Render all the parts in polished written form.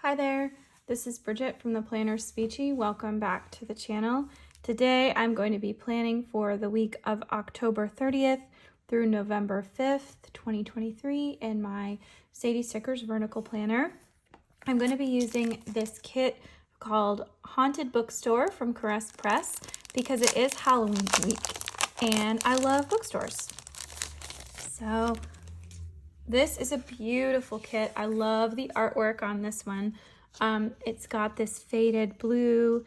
Hi there, this is Bridget from the PlannerSpeechie. Welcome back to the channel. Today I'm going to be planning for the week of October 30th through November 5th, 2023 in my Sadie Stickers Vertical Planner. I'm going to be using this kit called Haunted Bookstore from Caress Press because it is Halloween week and I love bookstores. So this is a beautiful kit. I love the artwork on this one. It's got this faded blue,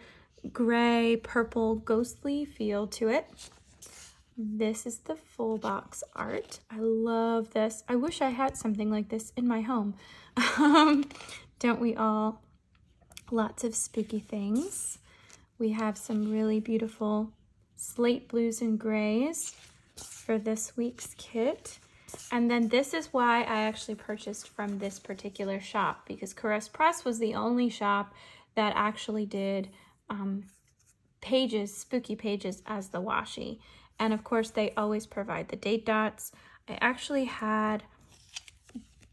gray, purple, ghostly feel to it. This is the full box art. I love this. I wish I had something like this in my home. Don't we all? Lots of spooky things. We have some really beautiful slate blues and grays for this week's kit. And then this is why I actually purchased from this particular shop, because Caress Press was the only shop that actually did spooky pages as the washi. And of course they always provide the date dots. I actually had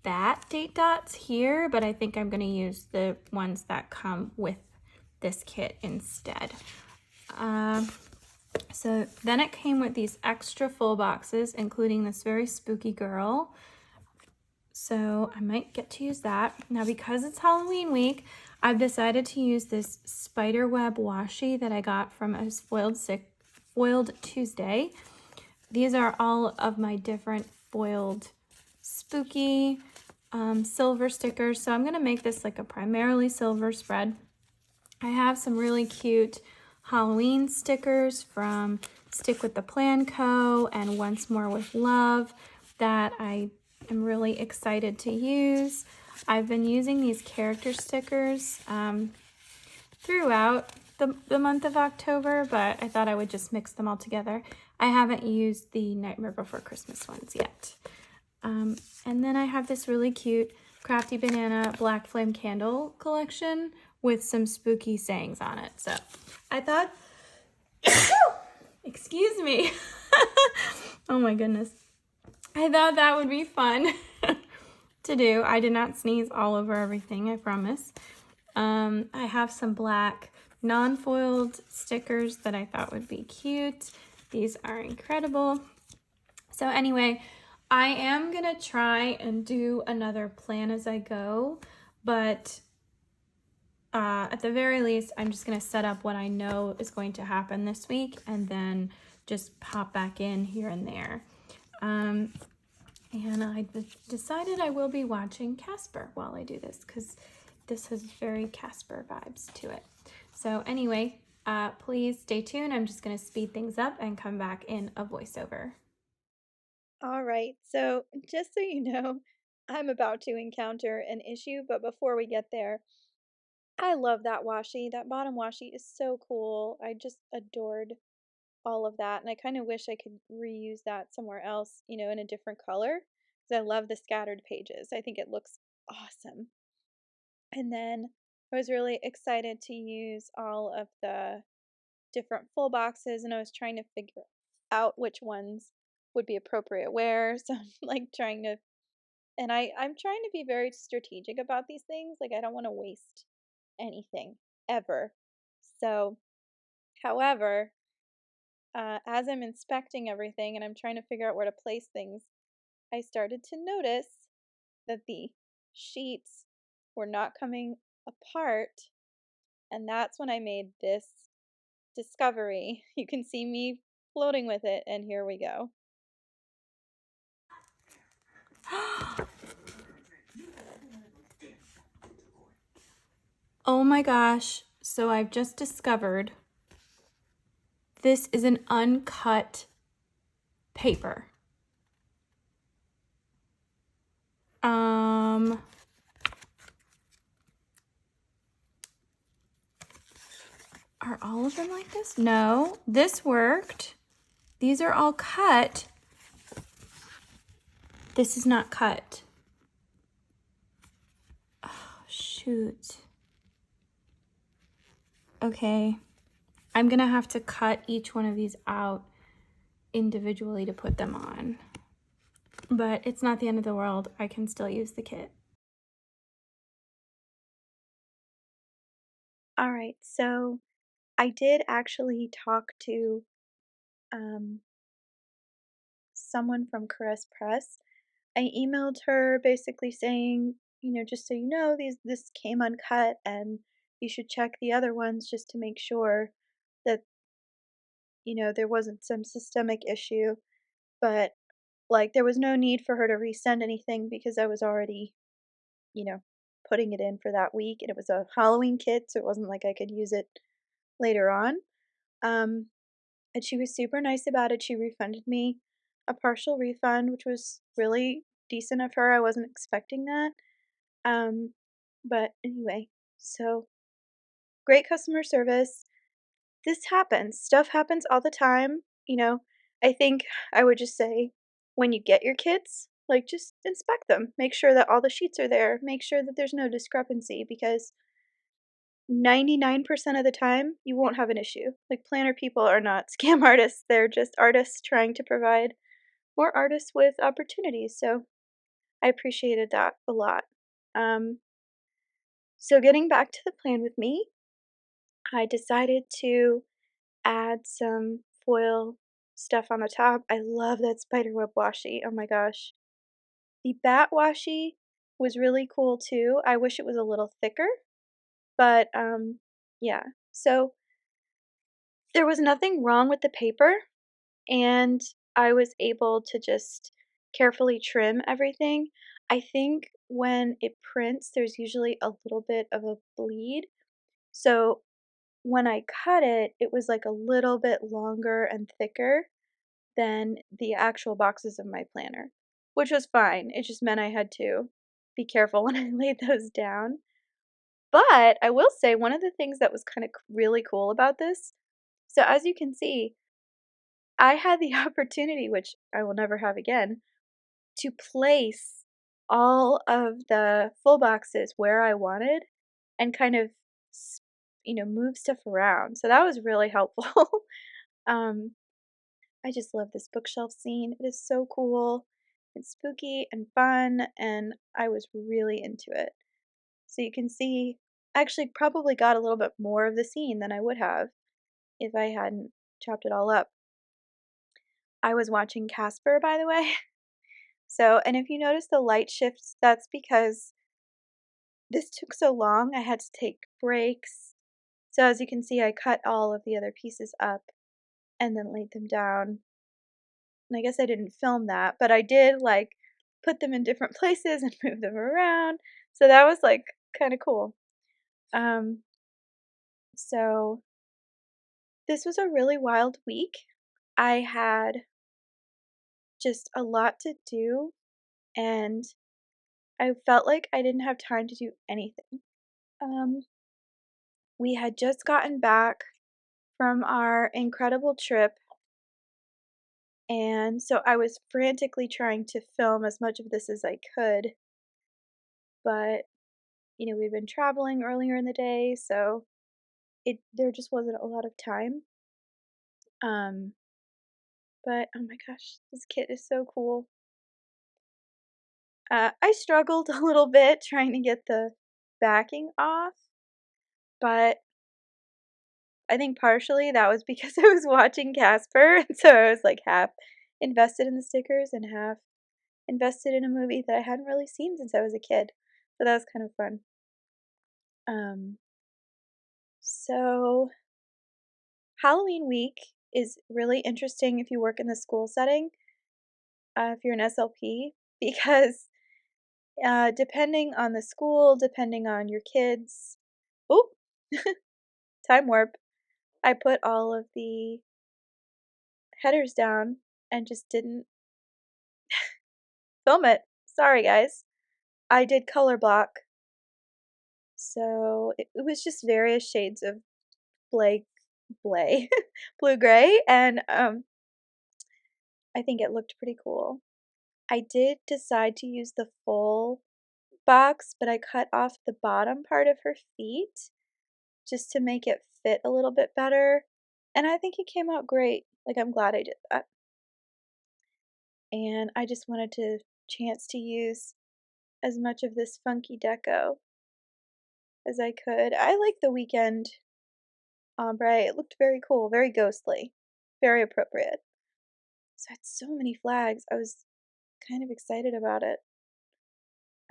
bat date dots here, but I think I'm going to use the ones that come with this kit instead. So then it came with these extra full boxes, including this very spooky girl. So I might get to use that. Now, because it's Halloween week, I've decided to use this spiderweb washi that I got from a Foiled Tuesday. These are all of my different foiled spooky silver stickers. So I'm going to make this like a primarily silver spread. I have some really cute Halloween stickers from Stick with the Plan Co. and Once More with Love that I am really excited to use. I've been using these character stickers throughout the month of October, but I thought I would just mix them all together. I haven't used the Nightmare Before Christmas ones yet. And then I have this really cute Crafty Banana Black Flame Candle collection with some spooky sayings on it. So I thought, excuse me. Oh my goodness. I thought that would be fun to do. I did not sneeze all over everything, I promise. I have some black non-foiled stickers that I thought would be cute. These are incredible. So anyway, I am gonna try and do another plan as I go, but at the very least, I'm just gonna set up what I know is going to happen this week and then just pop back in here and there. And I decided I will be watching Casper while I do this because this has very Casper vibes to it. So anyway, please stay tuned. I'm just gonna speed things up and come back in a voiceover. All right, so just so you know, I'm about to encounter an issue, but before we get there, I love that washi. That bottom washi is so cool. I just adored all of that, and I kind of wish I could reuse that somewhere else, in a different color, because I love the scattered pages. I think it looks awesome. And then I was really excited to use all of the different full boxes, and I was trying to figure out which ones would be appropriate where. So I'm like trying to, and I'm trying to be very strategic about these things. Like I don't want to waste anything ever. So, however, as I'm inspecting everything and I'm trying to figure out where to place things, I started to notice that the sheets were not coming apart, and that's when I made this discovery. You can see me floating with it, and here we go. Oh my gosh, so I've just discovered this is an uncut paper. Are all of them like this? No, this worked. These are all cut. This is not cut. Oh, shoot. Okay, I'm gonna have to cut each one of these out individually to put them on. But it's not the end of the world. I can still use the kit. All right, so I did actually talk to um, someone from Caress Press. I emailed her basically saying, just so you know, this came uncut and you should check the other ones just to make sure that, there wasn't some systemic issue. But like there was no need for her to resend anything because I was already, you know, putting it in for that week and it was a Halloween kit, so it wasn't like I could use it later on. Um, and she was super nice about it. She refunded me a partial refund, which was really decent of her. I wasn't expecting that. Um, but anyway, so great customer service. This happens. Stuff happens all the time. I think I would just say when you get your kits, like just inspect them. Make sure that all the sheets are there. Make sure that there's no discrepancy because 99% of the time you won't have an issue. Like planner people are not scam artists. They're just artists trying to provide more artists with opportunities. So I appreciated that a lot. Um, so getting back to the plan with me, I decided to add some foil stuff on the top. I love that spiderweb washi. Oh my gosh. The bat washi was really cool too. I wish it was a little thicker, but yeah. So there was nothing wrong with the paper and I was able to just carefully trim everything. I think when it prints, there's usually a little bit of a bleed. So when I cut it, it was like a little bit longer and thicker than the actual boxes of my planner, which was fine. It just meant I had to be careful when I laid those down. But I will say one of the things that was kind of really cool about this, so as you can see, I had the opportunity, which I will never have again, to place all of the full boxes where I wanted and kind of, move stuff around. So that was really helpful. um, I just love this bookshelf scene. It is so cool. It's spooky and fun, and I was really into it. So you can see, I actually probably got a little bit more of the scene than I would have if I hadn't chopped it all up. I was watching Casper, by the way. So, and if you notice the light shifts, that's because this took so long. I had to take breaks. So as you can see, I cut all of the other pieces up and then laid them down. And I guess I didn't film that, but I did like put them in different places and move them around. So that was like kind of cool. Um, so this was a really wild week. I had just a lot to do and I felt like I didn't have time to do anything. Um, we had just gotten back from our incredible trip, and so I was frantically trying to film as much of this as I could, but we'd been traveling earlier in the day, so there just wasn't a lot of time. Um, but oh my gosh, this kit is so cool. I struggled a little bit trying to get the backing off, but I think partially that was because I was watching Casper, and so I was like half invested in the stickers and half invested in a movie that I hadn't really seen since I was a kid. So that was kind of fun. Um, so Halloween week is really interesting if you work in the school setting, if you're an SLP, because depending on the school, depending on your kids, oh, time warp. I put all of the headers down and just didn't film it. Sorry, guys. I did color block, so it was just various shades of blay, blay, blue gray, and I think it looked pretty cool. I did decide to use the full box, but I cut off the bottom part of her feet just to make it fit a little bit better, and I think it came out great. Like, I'm glad I did that. And I just wanted to chance to use as much of this funky deco as I could. I like the weekend ombre. It looked very cool, very ghostly, very appropriate. So I had so many flags. I was kind of excited about it.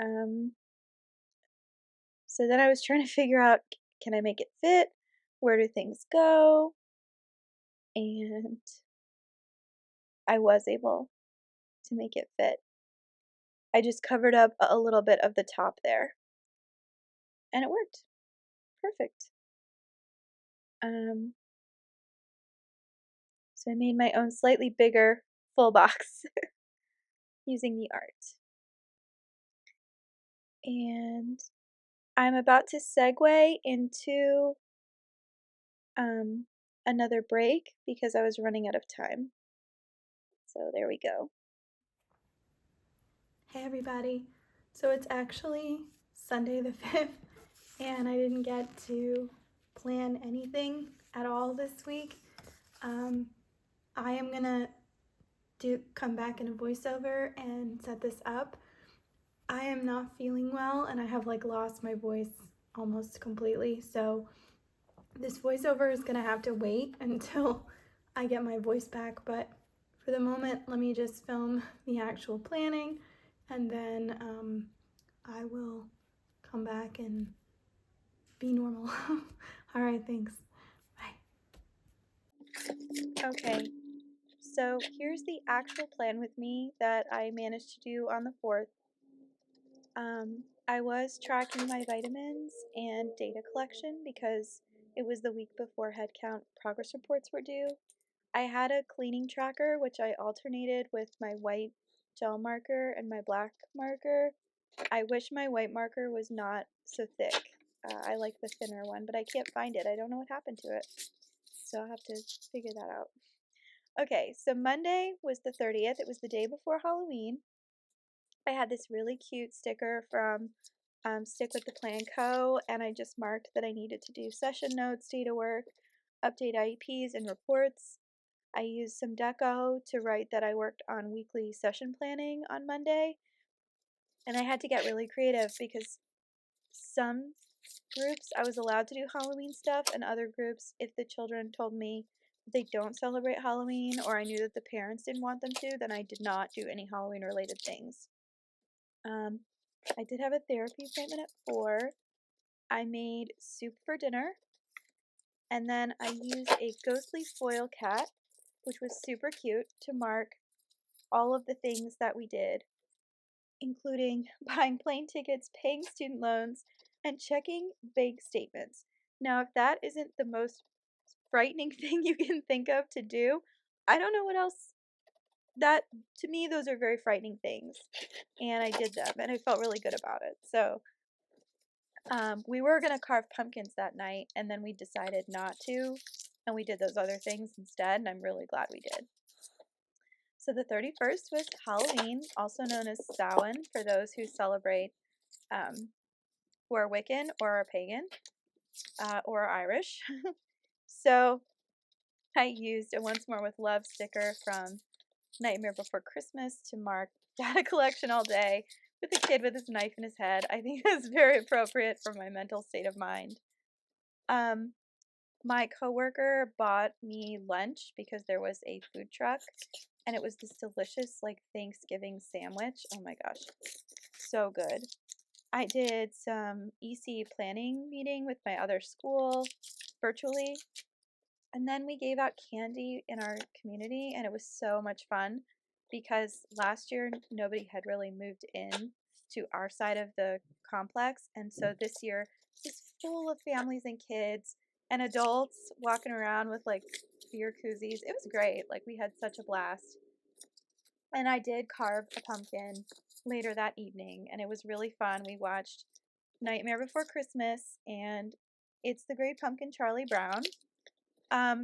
Um, so then I was trying to figure out, can I make it fit? Where do things go? And I was able to make it fit. I just covered up a little bit of the top there, and it worked. Perfect. Um, so I made my own slightly bigger full box using the art. And I'm about to segue into um, another break because I was running out of time. So there we go. Hey everybody. So it's actually Sunday the 5th and I didn't get to plan anything at all this week. I am gonna come back in a voiceover and set this up. I am not feeling well and I have like lost my voice almost completely. So this voiceover is gonna have to wait until I get my voice back, but for the moment, let me just film the actual planning and then I will come back and be normal. All right, thanks. Bye. Okay, so here's the actual plan with me that I managed to do on the 4th. I was tracking my vitamins and data collection because it was the week before head count progress reports were due. I had a cleaning tracker, which I alternated with my white gel marker and my black marker. I wish my white marker was not so thick. I like the thinner one, but I can't find it. I don't know what happened to it. So I'll have to figure that out. Okay, so Monday was the 30th. It was the day before Halloween. I had this really cute sticker from Stick with the Plan Co. And I just marked that I needed to do session notes, data work, update IEPs, and reports. I used some deco to write that I worked on weekly session planning on Monday. And I had to get really creative because some groups I was allowed to do Halloween stuff, and other groups, if the children told me they don't celebrate Halloween or I knew that the parents didn't want them to, then I did not do any Halloween related things. I did have a therapy appointment at 4. I made soup for dinner, and then I used a ghostly foil cat, which was super cute, to mark all of the things that we did, including buying plane tickets, paying student loans, and checking bank statements. Now, if that isn't the most frightening thing you can think of to do, I don't know what else. That, to me, those are very frightening things. And I did them, and I felt really good about it. So, we were going to carve pumpkins that night, and then we decided not to, and we did those other things instead, and I'm really glad we did. So the 31st was Halloween, also known as Samhain for those who celebrate, who are Wiccan or are pagan or Irish. So I used a Once More with Love sticker from Nightmare Before Christmas to mark data collection all day with a kid with his knife in his head. I think that's very appropriate for my mental state of mind. My coworker bought me lunch because there was a food truck and it was this delicious like Thanksgiving sandwich. Oh my gosh, so good. I did some EC planning meeting with my other school virtually, and then we gave out candy in our community, and it was so much fun because last year nobody had really moved in to our side of the complex, and so this year just full of families and kids and adults walking around with like beer koozies. It was great. Like we had such a blast. And I did carve a pumpkin later that evening, and it was really fun. We watched Nightmare Before Christmas and It's the Great Pumpkin Charlie Brown. I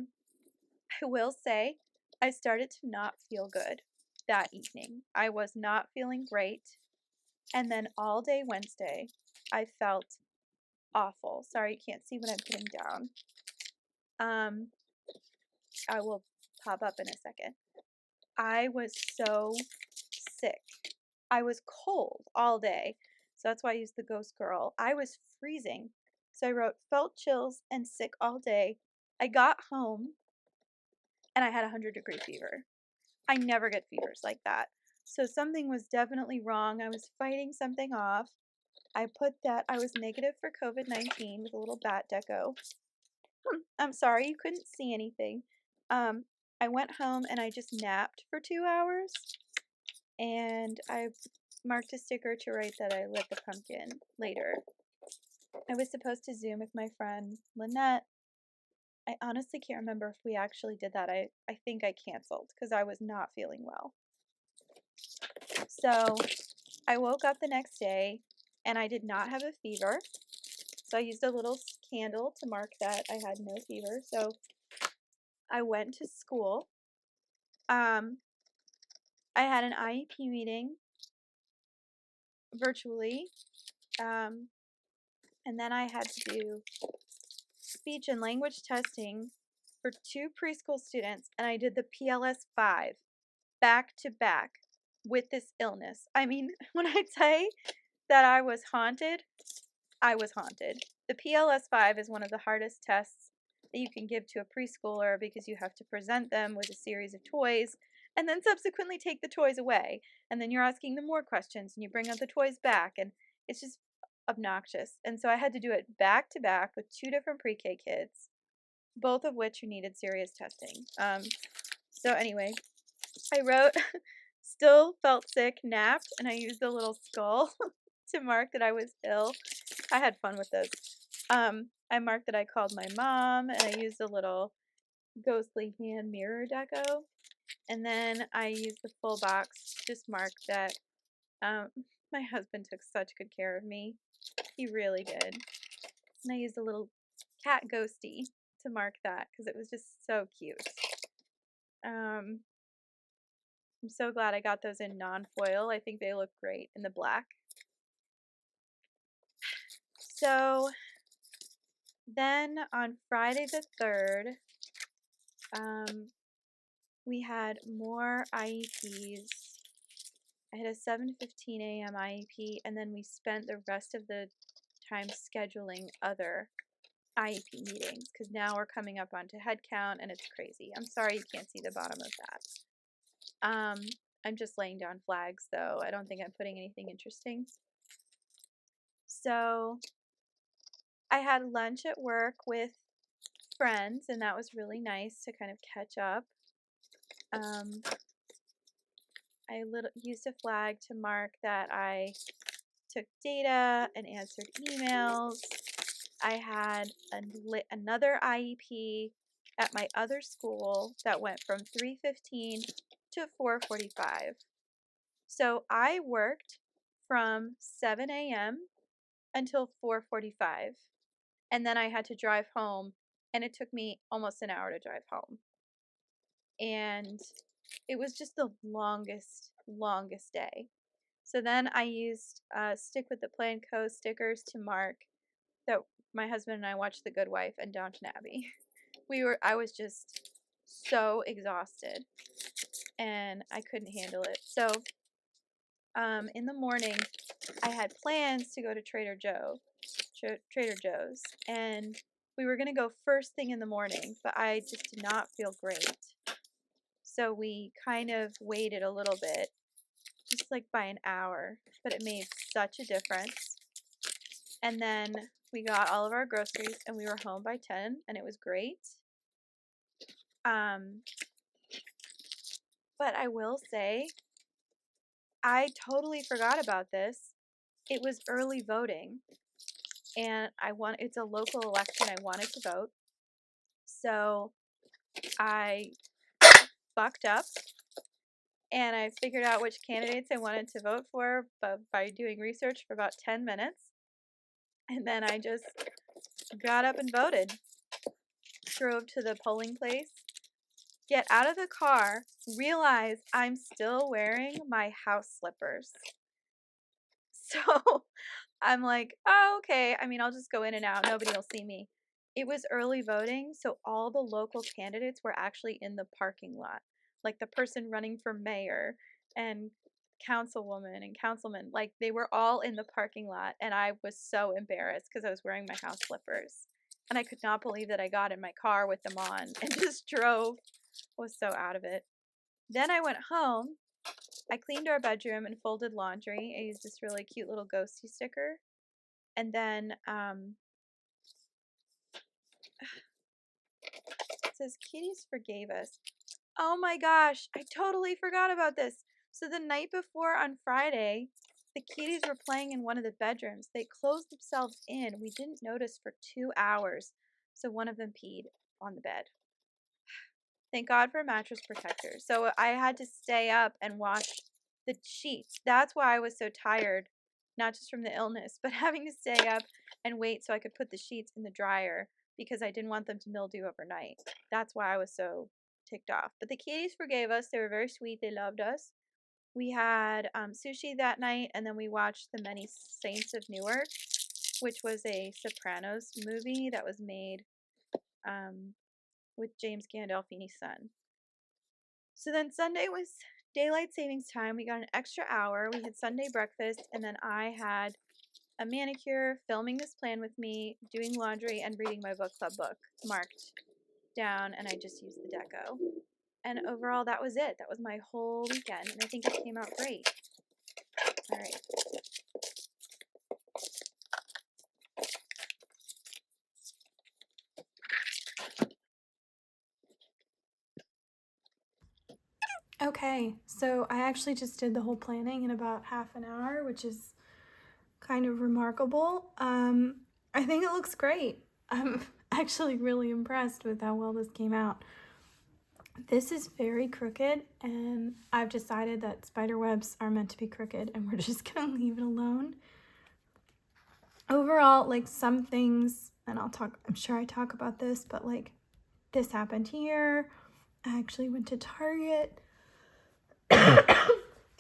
will say, I started to not feel good that evening. I was not feeling great. And then all day Wednesday, I felt awful. Sorry, you can't see what I'm putting down. I will pop up in a second. I was so sick. I was cold all day. So that's why I used the ghost girl. I was freezing. So I wrote, felt chills and sick all day. I got home and I had a 100-degree fever. I never get fevers like that. So something was definitely wrong. I was fighting something off. I put that I was negative for COVID-19 with a little bat deco. I'm sorry you couldn't see anything. I went home and I just napped for 2 hours, and I marked a sticker to write that I lit the pumpkin later. I was supposed to Zoom with my friend Lynette. I honestly can't remember if we actually did that. I think I canceled because I was not feeling well. So I woke up the next day and I did not have a fever. So I used a little candle to mark that I had no fever. So I went to school. I had an IEP meeting virtually. And then I had to do speech and language testing for 2 preschool students, and I did the PLS 5 back to back with this illness. I mean, when I say that I was haunted, I was haunted. The PLS 5 is one of the hardest tests that you can give to a preschooler because you have to present them with a series of toys and then subsequently take the toys away. And then you're asking them more questions and you bring out the toys back, and it's just obnoxious. And so I had to do it back to back with 2 different pre-K kids, both of which who needed serious testing. So anyway, I wrote, still felt sick, napped, and I used a little skull to mark that I was ill. I had fun with this. I marked that I called my mom, and I used a little ghostly hand mirror deco. And then I used the full box, just mark that my husband took such good care of me. He really did. And I used a little cat ghosty to mark that because it was just so cute. I'm so glad I got those in non-foil. I think they look great in the black. So then on Friday the 3rd, we had more IEPs. I had a 7:15 a.m. IEP, and then we spent the rest of the time scheduling other IEP meetings because now we're coming up onto head count and it's crazy. I'm sorry you can't see the bottom of that. I'm just laying down flags though. I don't think I'm putting anything interesting. So I had lunch at work with friends, and that was really nice to kind of catch up. I used a flag to mark that I took data and answered emails. I had another IEP at my other school that went from 3:15 to 4:45. So I worked from 7 a.m. until 4:45, and then I had to drive home, and it took me almost an hour to drive home. And it was just the longest day. So then I used Stick with the Plan Co. stickers to mark that my husband and I watched The Good Wife and Downton Abbey. I was just so exhausted and I couldn't handle it. So in the morning, I had plans to go to Trader Joe's, and we were going to go first thing in the morning, but I just did not feel great. So we kind of waited a little bit, just like by an hour, but it made such a difference. And then we got all of our groceries and we were home by 10 and it was great. But I will say, I totally forgot about this. It was early voting and it's a local election. I wanted to vote. So I bucked up and I figured out which candidates I wanted to vote for by doing research for about 10 minutes. And then I just got up and voted. Drove to the polling place, get out of the car, realize I'm still wearing my house slippers. So I'm like, oh, okay. I mean, I'll just go in and out. Nobody will see me. It was early voting, so all the local candidates were actually in the parking lot, like the person running for mayor and councilwoman and councilman, like they were all in the parking lot, and I was so embarrassed because I was wearing my house slippers. And I could not believe that I got in my car with them on and just drove. I was so out of it. Then I went home. I cleaned our bedroom and folded laundry. I used this really cute little ghosty sticker. And then it says kitties forgave us. Oh my gosh, I totally forgot about this. So the night before on Friday, the kitties were playing in one of the bedrooms. They closed themselves in. We didn't notice for 2 hours. So one of them peed on the bed. Thank God for mattress protectors. So I had to stay up and wash the sheets. That's why I was so tired, not just from the illness, but having to stay up and wait so I could put the sheets in the dryer because I didn't want them to mildew overnight. That's why I was so ticked off. But the kitties forgave us. They were very sweet. They loved us. We had sushi that night, and then we watched The Many Saints of Newark, which was a Sopranos movie that was made with James Gandolfini's son. So then Sunday was daylight savings time. We got an extra hour. We had Sunday breakfast, and then I had a manicure, filming this plan with me, doing laundry, and reading my book club book marked down, and I just used the deco. And overall, that was it. That was my whole weekend, and I think it came out great. All right. Okay, so I actually just did the whole planning in about half an hour, which is kind of remarkable. I think it looks great. I'm actually really impressed with how well this came out. This is very crooked, and I've decided that spider webs are meant to be crooked, and we're just gonna leave it alone. Overall, like some things, and I'm sure I talk about this, but like this happened here. I actually went to Target.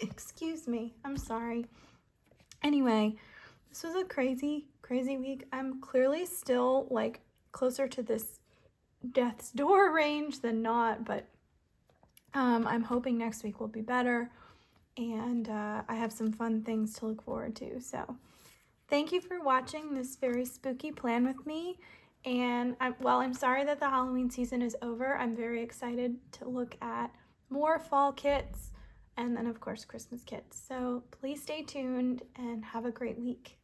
Excuse me, I'm sorry. Anyway, this was a crazy week. I'm clearly still like closer to this death's door range than not, but I'm hoping next week will be better, and I have some fun things to look forward to. So thank you for watching this very spooky plan with me. And while I'm sorry that the Halloween season is over, I'm very excited to look at more fall kits and then of course Christmas kits. So please stay tuned and have a great week.